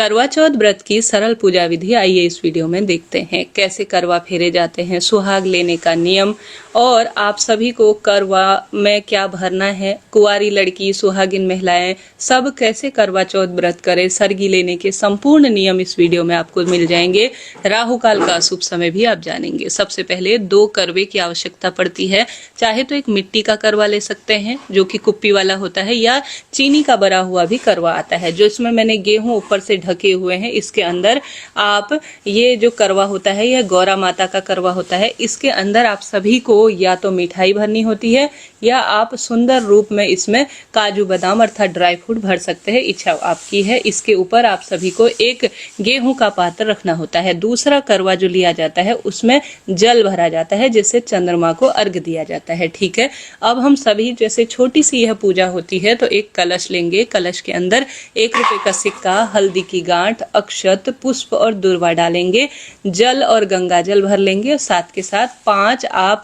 करवा चौथ व्रत की सरल पूजा विधि आइए इस वीडियो में देखते हैं। कैसे करवा फेरे जाते हैं, सुहाग लेने का नियम और आप सभी को करवा में क्या भरना है, कुंवारी लड़की, सुहागिन महिलाएं सब कैसे करवा चौथ व्रत करें, सरगी लेने के संपूर्ण नियम इस वीडियो में आपको मिल जाएंगे। राहु काल का शुभ समय भी आप जानेंगे। सबसे पहले 2 करवे की आवश्यकता पड़ती है। चाहे तो एक मिट्टी का करवा ले सकते हैं जो कि कुप्पी वाला होता है, या चीनी का बना हुआ भी करवा आता है जो इसमें मैंने गेहूं ऊपर से ढके हुए हैं। इसके अंदर आप ये जो करवा होता है यह गौरा माता का करवा होता है। इसके अंदर आप सभी को या तो मिठाई भरनी होती है या आप सुंदर रूप में इसमें काजू बादाम अर्थात ड्राई फ्रूट भर सकते हैं, इच्छा आपकी है। इसके ऊपर आप सभी को एक गेहूं का पात्र रखना होता है। दूसरा करवा जो लिया जाता है उसमें जल भरा जाता है जिससे चंद्रमा को अर्घ दिया जाता है। ठीक है, अब हम सभी जैसे छोटी सी यह पूजा होती है तो एक कलश लेंगे। कलश के अंदर 1 रुपए का सिक्का, हल्दी की गांठ, अक्षत, पुष्प और दुर्वा डालेंगे। जल और गंगा जल भर लेंगे। साथ के साथ 5 आप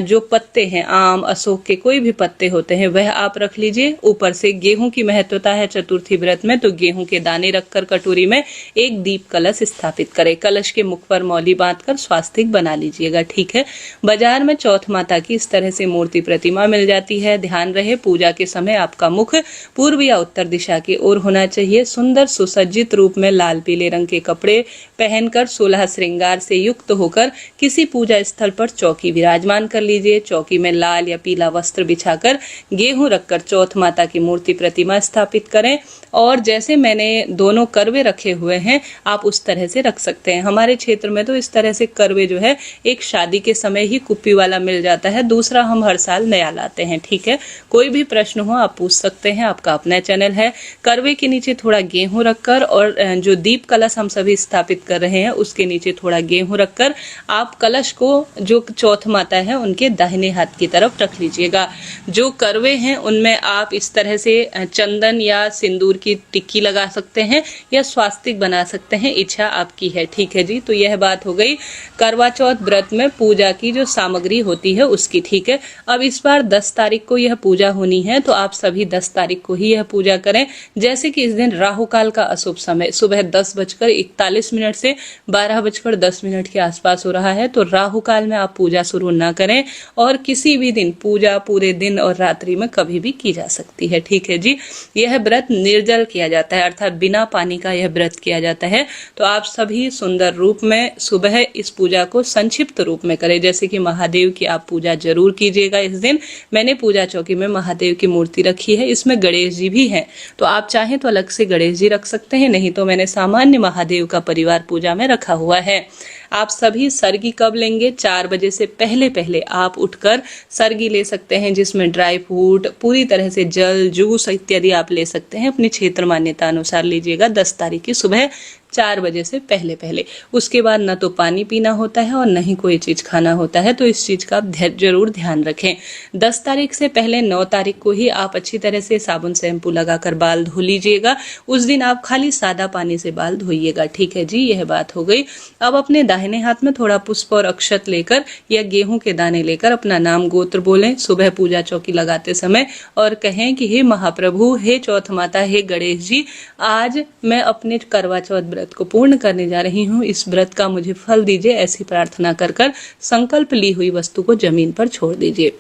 जो पत्ते हैं, आम, अशोक के कोई भी पत्ते होते हैं वह आप रख लीजिए। ऊपर से गेहूं की महत्वता है चतुर्थी व्रत में, तो गेहूं के दाने रखकर कटोरी में एक दीप कलश स्थापित करें। कलश के मुख पर मौली बांधकर स्वास्तिक बना लीजिएगा। ठीक है, बाजार में चौथ माता की इस तरह से मूर्ति प्रतिमा मिल जाती है। ध्यान रहे पूजा के समय आपका मुख पूर्व या उत्तर दिशा की ओर होना चाहिए। सुंदर सुसज्जित रूप में लाल पीले रंग के कपड़े पहनकर 16 श्रृंगार से युक्त होकर किसी पूजा स्थल पर चौकी विराजमान कर लीजिए। चौकी में लाल या पीला वस्त्र बिछाकर गेहूं रखकर चौथ माता की मूर्ति प्रतिमा स्थापित करें। और जैसे मैंने दोनों करवे रखे हुए हैं आप उस तरह से रख सकते हैं। हमारे क्षेत्र में तो इस तरह से करवे जो है एक शादी के समय ही कुप्पी वाला मिल जाता है, दूसरा हम हर साल नया लाते हैं। ठीक है, कोई भी प्रश्न हो आप पूछ सकते हैं, आपका अपना चैनल है। करवे के नीचे थोड़ा गेहूं रखकर और जो दीप कलश हम सभी स्थापित कर रहे हैं उसके नीचे थोड़ा गेहूं रखकर आप कलश को जो चौथ माता है उनके दाहिने हाथ की तरफ रख लीजिएगा। जो करवे हैं उनमें आप इस तरह से चंदन या सिंदूर की टिक्की लगा सकते हैं या स्वास्तिक बना सकते हैं, इच्छा आपकी है। ठीक है जी, तो यह बात हो गई करवा चौथ व्रत में पूजा की जो सामग्री होती है उसकी। ठीक है, अब इस बार 10 तारीख को यह पूजा होनी है तो आप सभी 10 तारीख को ही यह पूजा करें। जैसे कि इस दिन राहु काल का अशुभ समय सुबह 10:41 से 12:10 के आसपास हो रहा है, तो राहु काल में आप पूजा शुरू ना करें। और किसी भी दिन पूजा पूरे दिन और रात्रि में कभी भी की जा सकती है। ठीक है जी, यह व्रत निर्जल किया जाता है अर्थात बिना पानी का यह व्रत किया जाता है। तो आप सभी सुंदर रूप में सुबह इस पूजा को संक्षिप्त रूप में करें। जैसे कि महादेव की आप पूजा जरूर कीजिएगा। इस दिन मैंने पूजा चौकी में महादेव की मूर्ति रखी है, इसमें गणेश जी भी हैं, तो आप चाहें तो अलग से गणेश जी रख सकते हैं, नहीं तो मैंने सामान्य महादेव का परिवार पूजा में रखा हुआ है। आप सभी सरगी कब लेंगे? 4 बजे से पहले पहले आप उठकर सरगी ले सकते हैं, जिसमें ड्राई फ्रूट, पूरी तरह से जल, जूस इत्यादि आप ले सकते हैं। अपनी क्षेत्र मान्यता अनुसार लीजिएगा। 10 तारीख की सुबह 4 बजे से पहले पहले। उसके बाद न तो पानी पीना होता है और न ही कोई चीज खाना होता है, तो इस चीज का आप जरूर ध्यान रखें। 10 तारीख से पहले 9 तारीख को ही आप अच्छी तरह से साबुन शैम्पू लगाकर बाल धो लीजिएगा। उस दिन आप खाली सादा पानी से बाल धोइएगा। ठीक है जी, यह बात हो गई। अब अपने दाहिने हाथ में थोड़ा पुष्प और अक्षत लेकर या गेहूं के दाने लेकर अपना नाम गोत्र बोलें सुबह पूजा चौकी लगाते समय और कहें कि हे महाप्रभु, हे चौथ माता, हे गणेश जी, आज मैं अपने करवा चौथ व्रत को पूर्ण करने जा रही हूँ, इस व्रत का मुझे फल दीजिए, ऐसी प्रार्थना कर कर संकल्प ली हुई वस्तु को जमीन पर छोड़ दीजिए।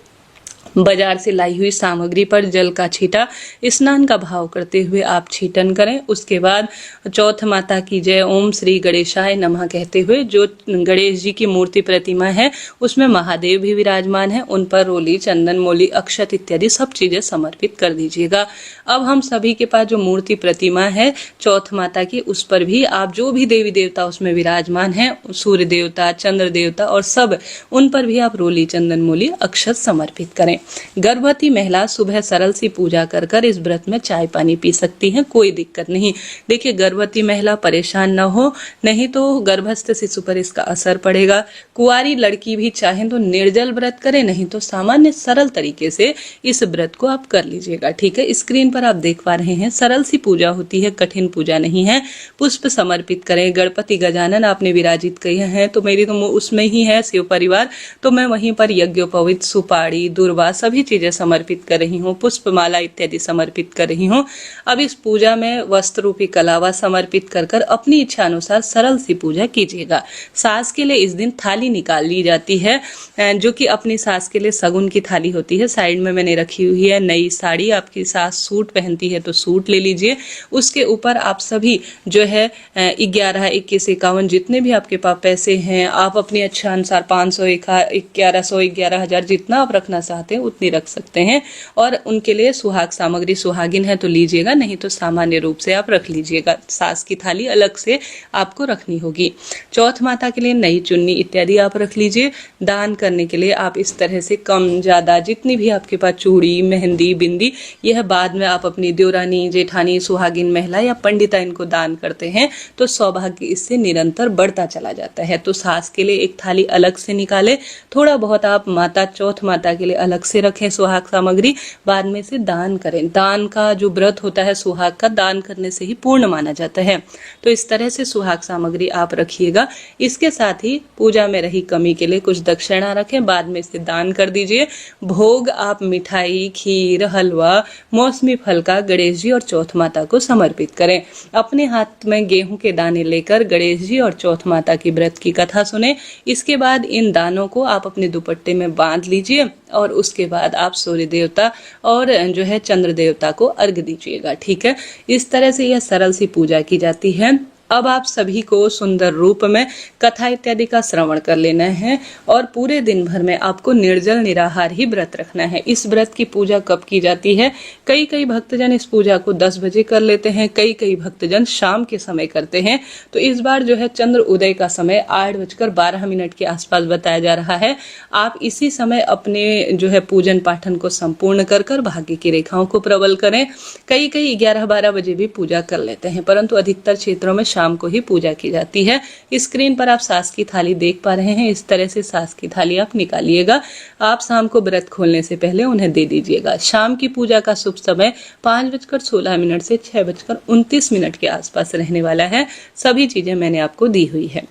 बाजार से लाई हुई सामग्री पर जल का छींटा स्नान का भाव करते हुए आप छीटन करें। उसके बाद चौथ माता की जय, ओम श्री गणेशाय नमः कहते हुए जो गणेश जी की मूर्ति प्रतिमा है उसमें महादेव भी विराजमान है, उन पर रोली, चंदन, मोली, अक्षत इत्यादि सब चीजें समर्पित कर दीजिएगा। अब हम सभी के पास जो मूर्ति प्रतिमा है चौथ माता की, उस पर भी आप जो भी देवी देवता उसमें विराजमान है, सूर्य देवता, चंद्र देवता और सब, उन पर भी आप रोली, चंदन, मोली, अक्षत समर्पित करें। गर्भवती महिला सुबह सरल सी पूजा कर कर इस व्रत में चाय पानी पी सकती हैं, कोई दिक्कत नहीं। देखिए, गर्भवती महिला परेशान न हो, नहीं तो गर्भस्थ शिशु पर इसका असर पड़ेगा। कुंवारी लड़की भी चाहे तो निर्जल व्रत करे, नहीं तो सामान्य सरल तरीके से इस व्रत को आप कर लीजिएगा। ठीक है, स्क्रीन पर आप देख पा रहे हैं सरल सी पूजा होती है, कठिन पूजा नहीं है। पुष्प समर्पित करें। गणपति गजानन आपने विराजित किए हैं, तो मेरी तो उसमें ही है शिव परिवार, तो मैं वहीं पर यज्ञोपवीत, सुपारी, दुर्वा कलवा सभी चीजें समर्पित कर रही हूँ, पुष्पमाला इत्यादि समर्पित कर रही हूँ। अब इस पूजा में वस्त्र रूपी कलावा समर्पित कर कर अपनी इच्छा अनुसार सरल सी पूजा कीजिएगा। सास के लिए इस दिन थाली निकाल ली जाती है, जो कि अपनी सास के लिए सगुन की थाली होती है। साइड में मैंने रखी हुई है नई साड़ी, आपकी सास सूट पहनती है तो सूट ले लीजिए। उसके ऊपर आप सभी जो है 11, 21, 51 जितने भी आपके पास पैसे हैं, आप अपनी अच्छा अनुसार 500, 1100, 11,000 जितना आप रखना चाहते हैं उतनी रख सकते हैं। और उनके लिए सुहाग सामग्री, सुहागिन है तो लीजिएगा, नहीं तो सामान्य रूप से आप रख लीजिएगा। सास की थाली अलग से आपको रखनी होगी। चौथ माता के लिए नई चुन्नी इत्यादि आप रख लीजिए। दान करने के लिए आप इस तरह से कम ज्यादा जितनी भी आपके पास चूड़ी, मेहंदी, बिंदी, यह बाद में आप अपनी देवरानी, जेठानी, सुहागिन महिला या पंडिता इनको दान करते हैं तो सौभाग्य इससे निरंतर बढ़ता चला जाता है। तो सास के लिए एक थाली अलग से निकाले, थोड़ा बहुत आप माता, चौथ माता के लिए अलग से रखें सुहाग सामग्री, बाद में से दान करें। दान का जो व्रत होता है सुहाग का, दान करने से ही पूर्ण माना जाता है। तो इस तरह से सुहाग सामग्री आप रखिएगा। इसके साथ ही पूजा में रही कमी के लिए कुछ दक्षिणा रखें, बाद में से दान कर दीजिए। भोग आप मिठाई, खीर, हलवा, मौसमी फल का गणेश जी और चौथ माता को समर्पित करें। अपने हाथ में गेहूं के दाने लेकर गणेश जी और चौथ माता की व्रत की कथा सुने। इसके बाद इन दानों को आप अपने दुपट्टे में बांध लीजिए और उसके बाद आप सूर्य देवता और जो है चंद्र देवता को अर्घ दीजिएगा। ठीक है, इस तरह से यह सरल सी पूजा की जाती है। अब आप सभी को सुंदर रूप में कथा इत्यादि का श्रवण कर लेना है और पूरे दिन भर में आपको निर्जल निराहार ही व्रत रखना है। इस व्रत की पूजा कब की जाती है? कई भक्तजन इस पूजा को 10 बजे कर लेते हैं, कई भक्तजन शाम के समय करते हैं। तो इस बार जो है चंद्र उदय का समय 8:12 के आसपास बताया जा रहा है। आप इसी समय अपने जो है पूजन पाठन को संपूर्ण कर कर भाग्य की रेखाओं को प्रबल करें। कई 11-12 बजे भी पूजा कर लेते हैं, परंतु अधिकतर क्षेत्रों में शाम को ही पूजा की जाती है। स्क्रीन पर आप सास की थाली देख पा रहे हैं, इस तरह से सास की थाली आप निकालिएगा। आप शाम को व्रत खोलने से पहले उन्हें दे दीजिएगा। शाम की पूजा का शुभ समय 5:16 से 6:29 के आसपास रहने वाला है। सभी चीजें मैंने आपको दी हुई है।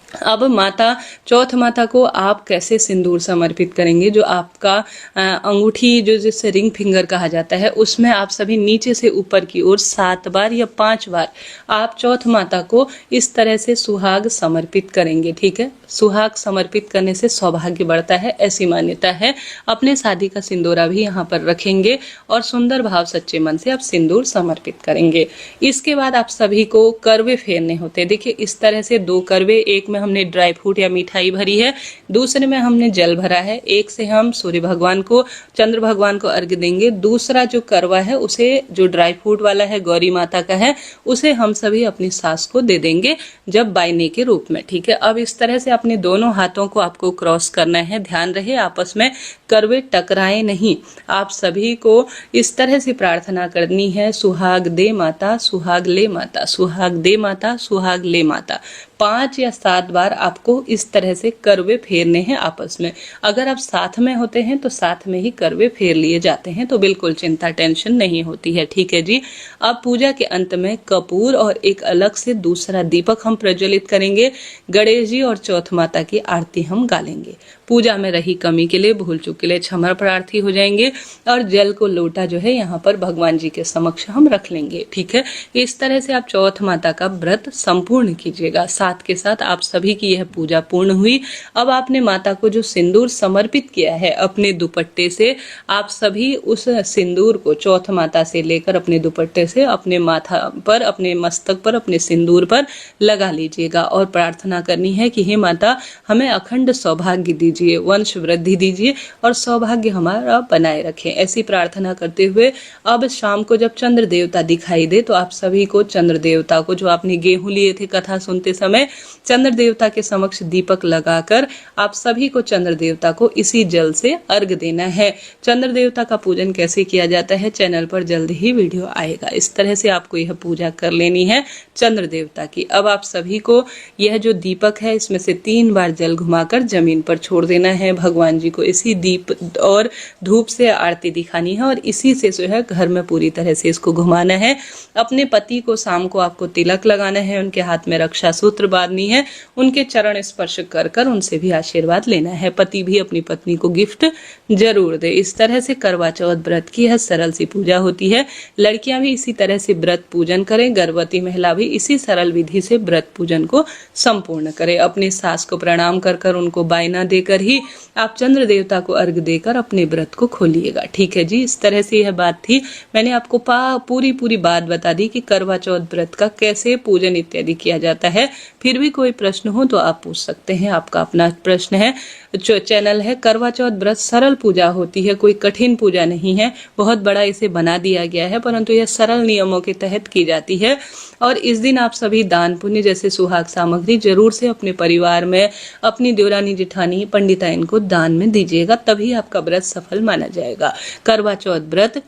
अब माता, चौथ माता को आप कैसे सिंदूर समर्पित करेंगे? जो आपका अंगूठी, जो जिससे रिंग फिंगर कहा जाता है, उसमें आप सभी नीचे से ऊपर की ओर 7 बार या 5 बार आप चौथ माता को इस तरह से सुहाग समर्पित करेंगे। ठीक है, सुहाग समर्पित करने से सौभाग्य बढ़ता है, ऐसी मान्यता है। अपने शादी का सिंदूरा भी यहाँ पर रखेंगे और सुंदर भाव सच्चे मन से आप सिंदूर समर्पित करेंगे। इसके बाद आप सभी को करवे फेरने होते हैं। देखिए, इस तरह से 2 करवे, एक में हमने ड्राई फ्रूट या मिठाई भरी है, दूसरे में हमने जल भरा है। एक से हम सूर्य भगवान को, चंद्र भगवान को अर्घ्य देंगे। दूसरा जो करवा है उसे, जो ड्राई फ्रूट वाला है, गौरी माता का है, उसे हम सभी अपनी सास को दे देंगे जब बायने के रूप में। ठीक है, अब इस तरह से अपने दोनों हाथों को आपको क्रॉस करना है। ध्यान रहे आपस में करवे टकराए नहीं। आप सभी को इस तरह से प्रार्थना करनी है, सुहाग दे माता, सुहाग ले माता, सुहाग दे माता, सुहाग ले माता। 5 या 7 बार आपको इस तरह से करवे फेरने हैं आपस में। अगर आप साथ में होते हैं तो साथ में ही करवे फेर लिए जाते हैं, तो बिल्कुल चिंता, टेंशन नहीं होती है। ठीक है जी। अब पूजा के अंत में कपूर और एक अलग से दूसरा दीपक हम प्रज्वलित करेंगे। गणेश जी और चौथ माता की आरती हम गालेंगे। पूजा में रही कमी के लिए, भूल चूक के लिए क्षमा प्रार्थी हो जाएंगे और जल को लोटा जो है यहाँ पर भगवान जी के समक्ष हम रख लेंगे। ठीक है, इस तरह से आप चौथ माता का व्रत संपूर्ण कीजिएगा। साथ के साथ आप सभी की यह पूजा पूर्ण हुई। अब आपने माता को जो सिंदूर समर्पित किया है अपने दुपट्टे से, आप सभी उस सिंदूर को चौथ माता से लेकर अपने दुपट्टे से अपने माथा पर, अपने मस्तक पर, अपने सिंदूर पर लगा लीजिएगा और प्रार्थना करनी है कि हे माता, हमें अखंड सौभाग्य दीजिए, वंश वृद्धि दीजिए और सौभाग्य हमारा बनाए रखें। ऐसी प्रार्थना करते हुए अब शाम को जब चंद्र देवता दिखाई दे तो आप सभी को चंद्र देवता को, जो आपने गेहूं लिए थे कथा सुनते समय, चंद्र देवता के समक्ष दीपक लगाकर आप सभी को चंद्र देवता को इसी जल से अर्घ देना है। चंद्र देवता का पूजन कैसे किया जाता है, चैनल पर जल्द ही वीडियो आएगा। इस तरह से आपको यह पूजा कर लेनी है चंद्र देवता की। अब आप सभी को यह जो दीपक है इसमें से 3 बार जल घुमाकर जमीन पर छोड़ छोड़ देना है, भगवान जी को इसी दीप और धूप से आरती दिखानी है और इसी से जो है घर में पूरी तरह से इसको घुमाना है। अपने पति को शाम को आपको तिलक लगाना है, उनके हाथ में रक्षा सूत्र बांधनी है, उनके चरण स्पर्श कर कर उनसे भी आशीर्वाद लेना है। पति भी अपनी पत्नी को गिफ्ट जरूर दे। इस तरह से करवा चौथ व्रत की यह सरल सी पूजा होती है। लड़कियां भी इसी तरह से व्रत पूजन करें, गर्भवती महिला भी इसी सरल विधि से व्रत पूजन को संपूर्ण करें। अपनी सास को प्रणाम कर कर उनको बायना देकर ही आप चंद्र देवता को अर्घ देकर अपने व्रत को खोलिएगा। ठीक है जी, इस तरह से यह बात थी। मैंने आपको पूरी बात बता दी कि करवा चौथ व्रत का कैसे पूजन इत्यादि किया जाता है। फिर भी कोई प्रश्न हो तो आप पूछ सकते हैं, आपका अपना प्रश्न है। जो चैनल है करवा चौथ व्रत सरल पूजा होती है, कोई कठिन पूजा नहीं है। बहुत बड़ा इसे बना दिया गया है, परंतु यह सरल नियमों के तहत की जाती है। और इस दिन आप सभी दान पुण्य जैसे सुहाग सामग्री जरूर से अपने परिवार में अपनी देवरानी जेठानी पंडिताइन को दान में दीजिएगा, तभी आपका व्रत सफल माना जाएगा। करवा चौथ व्रत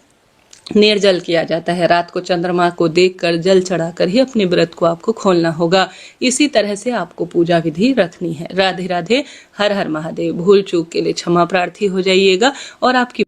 निर्जल किया जाता है। रात को चंद्रमा को देखकर जल चढ़ाकर ही अपने व्रत को आपको खोलना होगा। इसी तरह से आपको पूजा विधि रखनी है। राधे राधे, हर हर महादेव। भूल चूक के लिए क्षमा प्रार्थी हो जाइएगा और आपकी